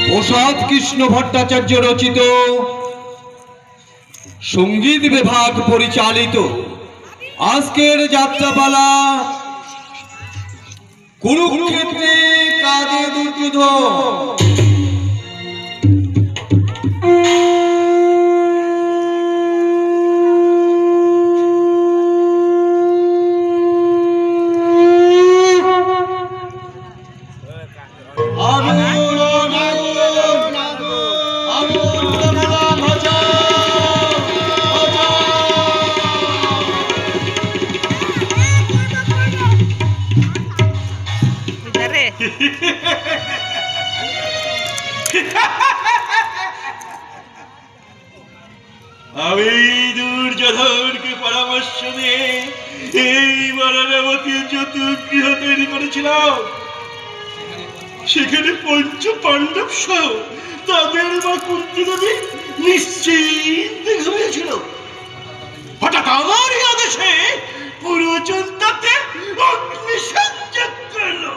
প্রসাদ কৃষ্ণ ভট্টাচার্য রচিত, সঙ্গীত বিভাগ পরিচালিত আজকের যাত্রাপালা কুরুক্ষেত্রে কাঁদে দুর্যোধন। আমি দুর্যোধনকে পরামর্শ দিয়ে এই বারাণবতীর যতুগৃহ তৈরি করেছিলাম। সেখানে পঞ্চ পাণ্ডব সহ তাদের মা কুন্তী দেবী নিশ্চিন্তে ঘুমিয়েছিল। হঠাৎ আমারই আদেশে পুরো জনতাতে অগ্নিসংযোগ করলো।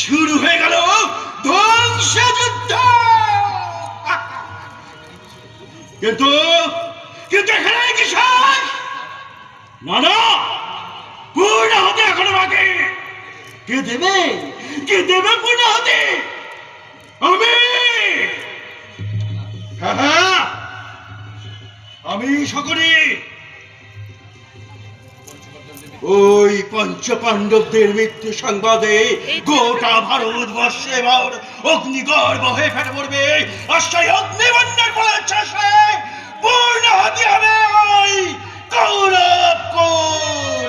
শুরু হয়ে গেল ধ্বংসযুদ্ধ। কিন্তু এখানে কি শেষ? না না, পূর্ণ হতে এখনো বাকি। কে দেবে পূর্ণ হতে? আমি। হ্যাঁ, আমি সকলে ওই পঞ্চ পাণ্ডবদের মৃত্যু সংবাদে গোটা ভারতবর্ষে এবার অগ্নিগর্ভ হয়ে ফেটে পড়বে। আর সেই অগ্নিবন্যার ফলে শেষে পূর্ণ হতে হবে ওই কৌরব কুল।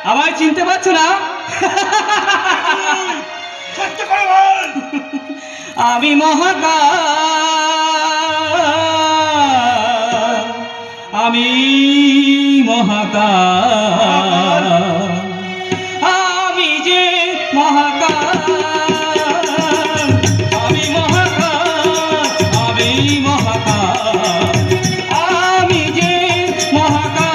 আমায় চিনতে পারছো না? সত্য করে বল। আমি আমি মহাকাল, আমি যে মহাকাল, আমি মহাকাল, আমি মহাকাল, আমি যে মহাকাল।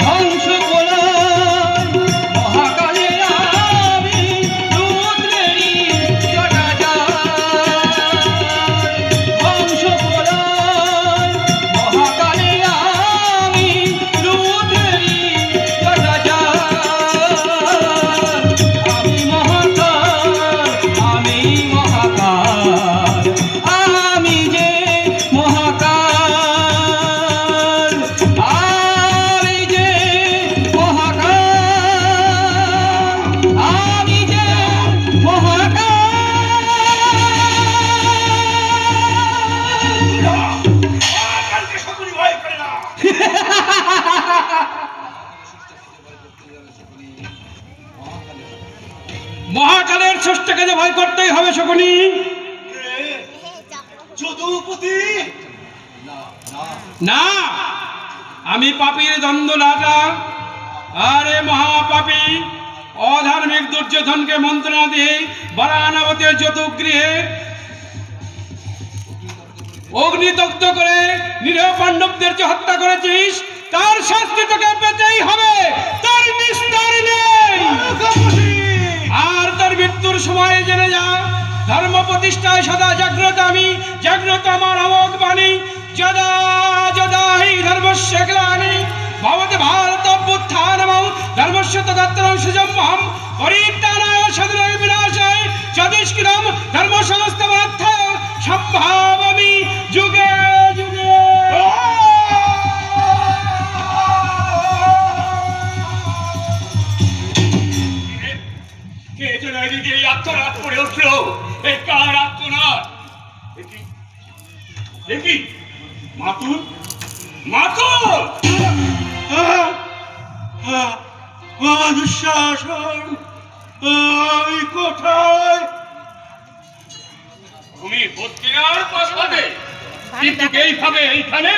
ধ্বংস প্রলয় মহাকালে আমি রুদ্রেরই জটাজট। ধ্বংস প্রলয় মহাকালে আমি রুদ্রেরই জটাজট। আমি মহাকাল, আমি মহাকাল, আমি যে মহাকাল, আমি যে মহাকাল, আমি যে মহাকাল। কালকে সকলে ভয় করে না। মহাকালের ষষ্ঠকে যে ভয় করতেই হবে শকুনি। যদুপতি না, আমি পাপীর দ্বন্দ্ব লাটা। আরে মহাপাপী অধার্মিক দুর্যোধনকে মন্ত্রণা দিয়ে বারাণবতীর যতুগৃহে অগ্নিদগ্ধ করে নিরীহ পাণ্ডবদের যে হত্যা করেছিস, তার শাস্তি তোকে পেতেই হবে। তার নিস্তার নেই। আর তার মৃত্যুর সময় জেনে যা, ধর্ম প্রতিষ্ঠায় সদা জাগ্রত আমি, জাগ্রত আমার অমোঘ বাণী। যদা যদা হি ধর্মস্য গ্লানি ভবতি ভারতোত্থানমং ধর্মস্য তদাত্তরং সুজম্মহং পরিত্রাণায় সাধনায় বিনাশায় যদিষ্কৃতং ধর্ম সংস্থাপনার্থায় সম্ভাবামি যুগে যুগে। কে যেন এদিকে এই আত্মরাত করে উঠলো? এই কার আত্মনাদ? দেখি মাতুল, মাতুল, দুঃশাসন, আমি কোথায়? তুমি বদ্রীনাথ প্রাসাদে, কিন্তু এইভাবে এইখানে?